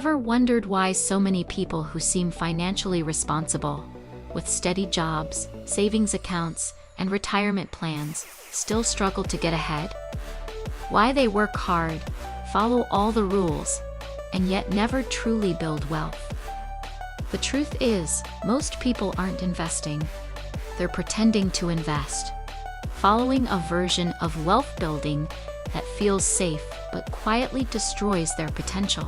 Ever wondered why so many people who seem financially responsible, with steady jobs, savings accounts, and retirement plans, still struggle to get ahead? Why they work hard, follow all the rules, and yet never truly build wealth? The truth is, most people aren't investing. They're pretending to invest, following a version of wealth building that feels safe but quietly destroys their potential.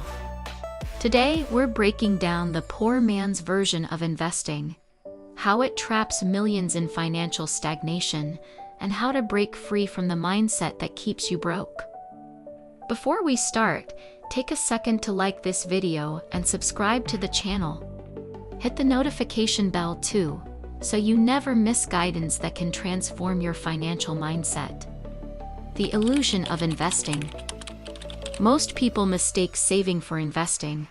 Today, we're breaking down the poor man's version of investing, how it traps millions in financial stagnation, and how to break free from the mindset that keeps you broke. Before we start, take a second to like this video and subscribe to the channel. Hit the notification bell too, so you never miss guidance that can transform your financial mindset. The illusion of investing. Most people mistake saving for investing.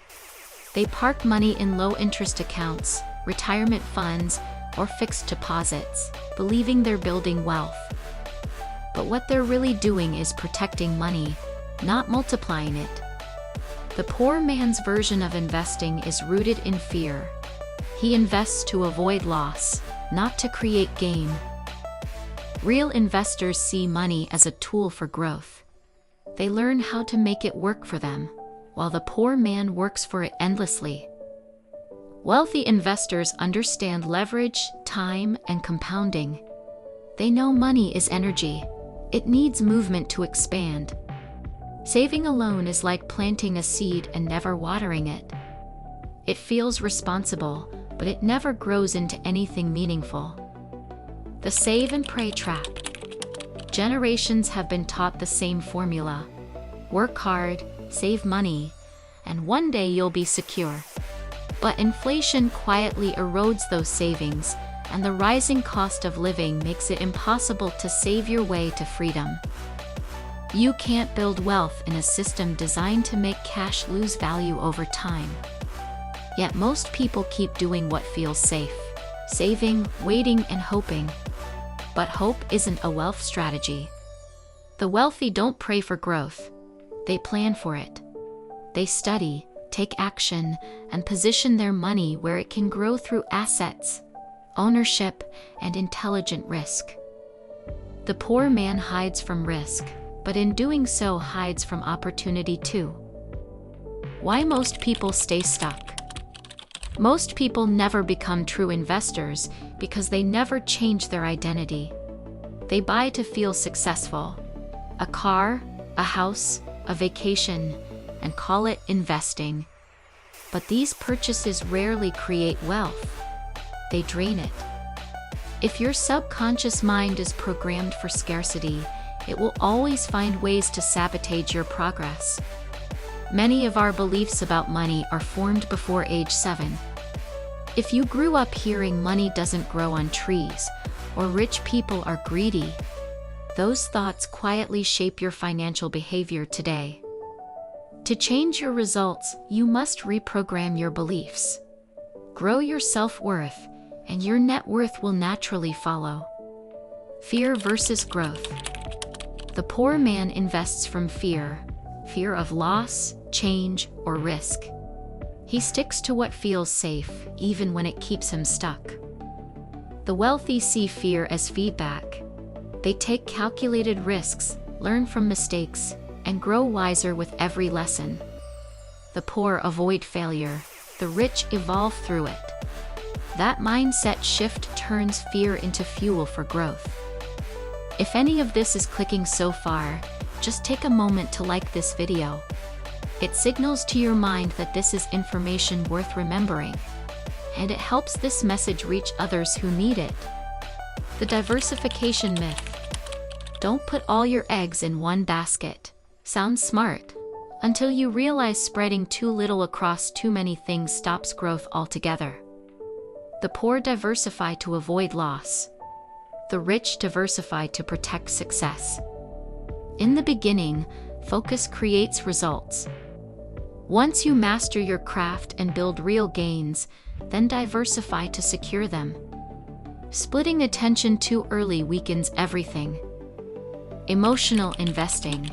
They park money in low-interest accounts, retirement funds, or fixed deposits, believing they're building wealth. But what they're really doing is protecting money, not multiplying it. The poor man's version of investing is rooted in fear. He invests to avoid loss, not to create gain. Real investors see money as a tool for growth. They learn how to make it work for them, while the poor man works for it endlessly. Wealthy investors understand leverage, time, and compounding. They know money is energy. It needs movement to expand. Saving alone is like planting a seed and never watering it. It feels responsible, but it never grows into anything meaningful. The save and pray trap. Generations have been taught the same formula. Work hard, save money, and one day you'll be secure. But inflation quietly erodes those savings, and the rising cost of living makes it impossible to save your way to freedom. You can't build wealth in a system designed to make cash lose value over time. Yet most people keep doing what feels safe, saving, waiting, and hoping. But hope isn't a wealth strategy. The wealthy don't pray for growth. They plan for it. They study, take action, and position their money where it can grow through assets, ownership, and intelligent risk. The poor man hides from risk, but in doing so hides from opportunity too. Why most people stay stuck? Most people never become true investors because they never change their identity. They buy to feel successful. A car, a house, a vacation, and call it investing. But these purchases rarely create wealth. They drain it. If your subconscious mind is programmed for scarcity, it will always find ways to sabotage your progress. Many of our beliefs about money are formed before age 7. If you grew up hearing money doesn't grow on trees, or rich people are greedy, those thoughts quietly shape your financial behavior today. To change your results, you must reprogram your beliefs. Grow your self-worth, and your net worth will naturally follow. Fear versus growth. The poor man invests from fear of loss, change, or risk. He sticks to what feels safe, even when it keeps him stuck. The wealthy see fear as feedback. They take calculated risks, learn from mistakes, and grow wiser with every lesson. The poor avoid failure. The rich evolve through it. That mindset shift turns fear into fuel for growth. If any of this is clicking so far, just take a moment to like this video. It signals to your mind that this is information worth remembering, and it helps this message reach others who need it. The diversification myth. Don't put all your eggs in one basket. Sounds smart, until you realize spreading too little across too many things stops growth altogether. The poor diversify to avoid loss. The rich diversify to protect success. In the beginning, focus creates results. Once you master your craft and build real gains, then diversify to secure them. Splitting attention too early weakens everything. Emotional investing.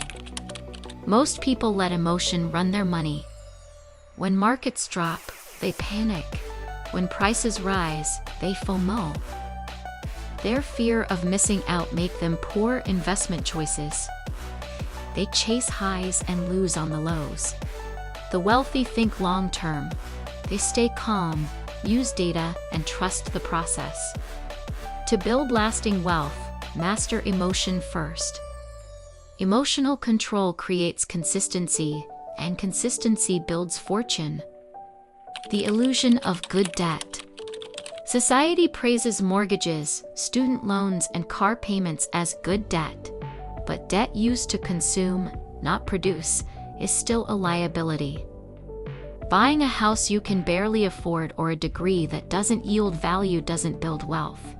Most people let emotion run their money. When markets drop, they panic. When prices rise, they FOMO. Their fear of missing out make them poor investment choices. They chase highs and lose on the lows. The wealthy think long-term. They stay calm, use data, and trust the process. To build lasting wealth, master emotion first. Emotional control creates consistency, and consistency builds fortune. The illusion of good debt. Society praises mortgages, student loans, and car payments as good debt. But debt used to consume, not produce, is still a liability. Buying a house you can barely afford or a degree that doesn't yield value doesn't build wealth.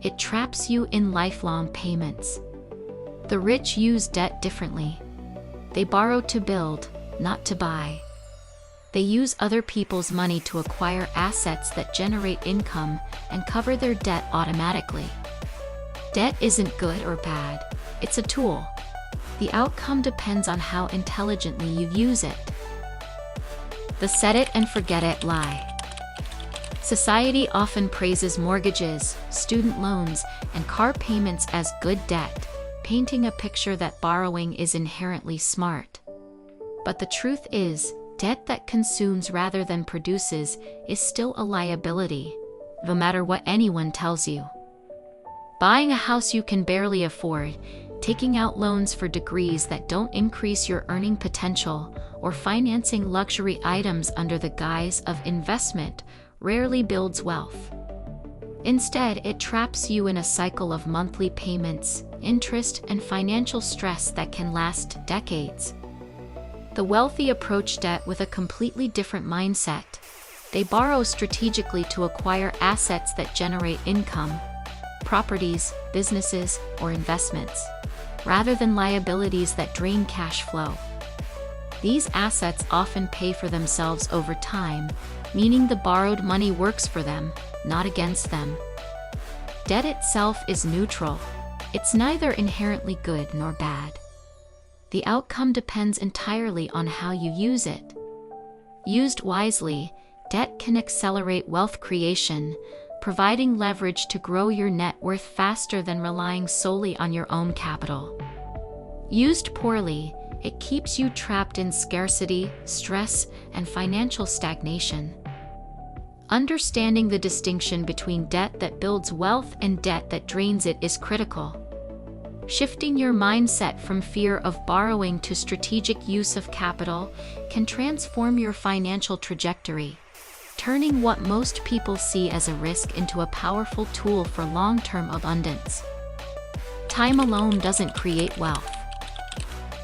It traps you in lifelong payments. The rich use debt differently. They borrow to build, not to buy. They use other people's money to acquire assets that generate income and cover their debt automatically. Debt isn't good or bad, it's a tool. The outcome depends on how intelligently you use it. The set it and forget it lie. Society often praises mortgages, student loans, and car payments as good debt, painting a picture that borrowing is inherently smart. But the truth is, debt that consumes rather than produces is still a liability, no matter what anyone tells you. Buying a house you can barely afford, taking out loans for degrees that don't increase your earning potential, or financing luxury items under the guise of investment rarely builds wealth. Instead, it traps you in a cycle of monthly payments, interest, and financial stress that can last decades. The wealthy approach debt with a completely different mindset. They borrow strategically to acquire assets that generate income, properties, businesses, or investments, rather than liabilities that drain cash flow. These assets often pay for themselves over time, meaning the borrowed money works for them, not against them. Debt itself is neutral. It's neither inherently good nor bad. The outcome depends entirely on how you use it. Used wisely, debt can accelerate wealth creation, providing leverage to grow your net worth faster than relying solely on your own capital. Used poorly, it keeps you trapped in scarcity, stress, and financial stagnation. Understanding the distinction between debt that builds wealth and debt that drains it is critical. Shifting your mindset from fear of borrowing to strategic use of capital can transform your financial trajectory, turning what most people see as a risk into a powerful tool for long-term abundance. Time alone doesn't create wealth.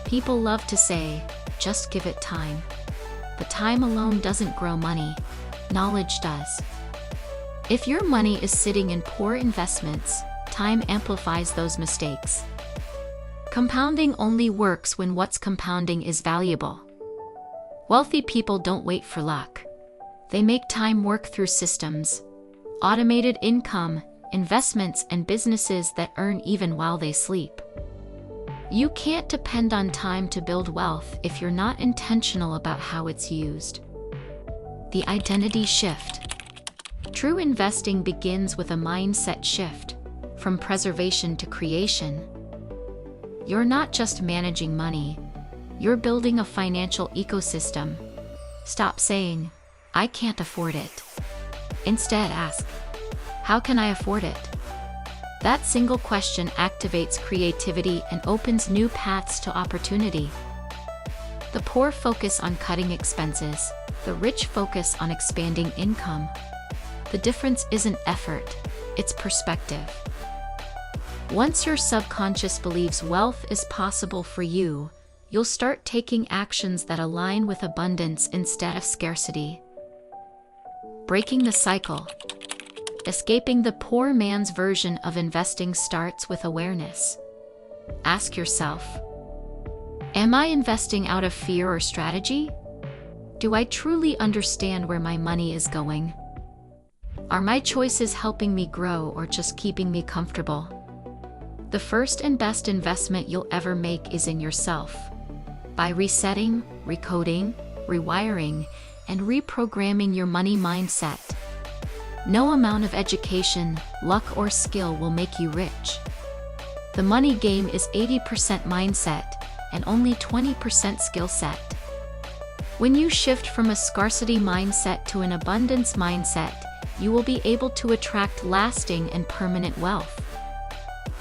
People love to say, just give it time. But time alone doesn't grow money. Knowledge does. If your money is sitting in poor investments, time amplifies those mistakes. Compounding only works when what's compounding is valuable. Wealthy people don't wait for luck. They make time work through systems, automated income, investments, and businesses that earn even while they sleep. You can't depend on time to build wealth if you're not intentional about how it's used. The identity shift. True investing begins with a mindset shift, from preservation to creation. You're not just managing money, you're building a financial ecosystem. Stop saying, I can't afford it. Instead, ask, how can I afford it? That single question activates creativity and opens new paths to opportunity. The poor focus on cutting expenses, the rich focus on expanding income. The difference isn't effort, it's perspective. Once your subconscious believes wealth is possible for you, you'll start taking actions that align with abundance instead of scarcity. Breaking the cycle. Escaping the poor man's version of investing starts with awareness. Ask yourself, am I investing out of fear or strategy? Do I truly understand where my money is going? Are my choices helping me grow or just keeping me comfortable? The first and best investment you'll ever make is in yourself. By resetting, recoding, rewiring, and reprogramming your money mindset. No amount of education, luck, or skill will make you rich. The money game is 80% mindset and only 20% skill set. When you shift from a scarcity mindset to an abundance mindset, you will be able to attract lasting and permanent wealth.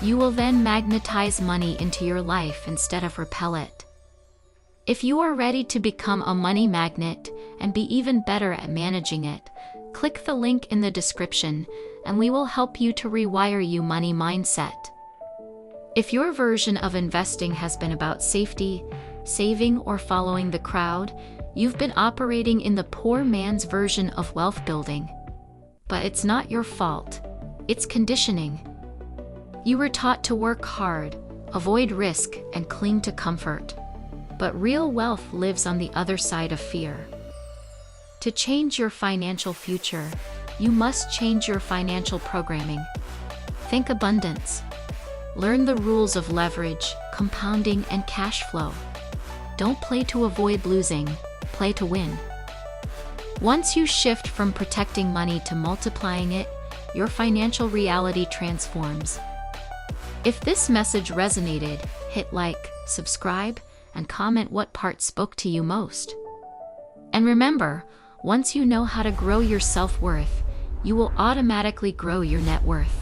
You will then magnetize money into your life instead of repel it. If you are ready to become a money magnet and be even better at managing it, click the link in the description and we will help you to rewire your money mindset. If your version of investing has been about safety, saving, or following the crowd, you've been operating in the poor man's version of wealth building. But it's not your fault. It's conditioning. You were taught to work hard, avoid risk, and cling to comfort. But real wealth lives on the other side of fear. To change your financial future, you must change your financial programming. Think abundance. Learn the rules of leverage, compounding, and cash flow. Don't play to avoid losing, play to win. Once you shift from protecting money to multiplying it, your financial reality transforms. If this message resonated, hit like, subscribe, and comment what part spoke to you most. And remember, once you know how to grow your self-worth, you will automatically grow your net worth.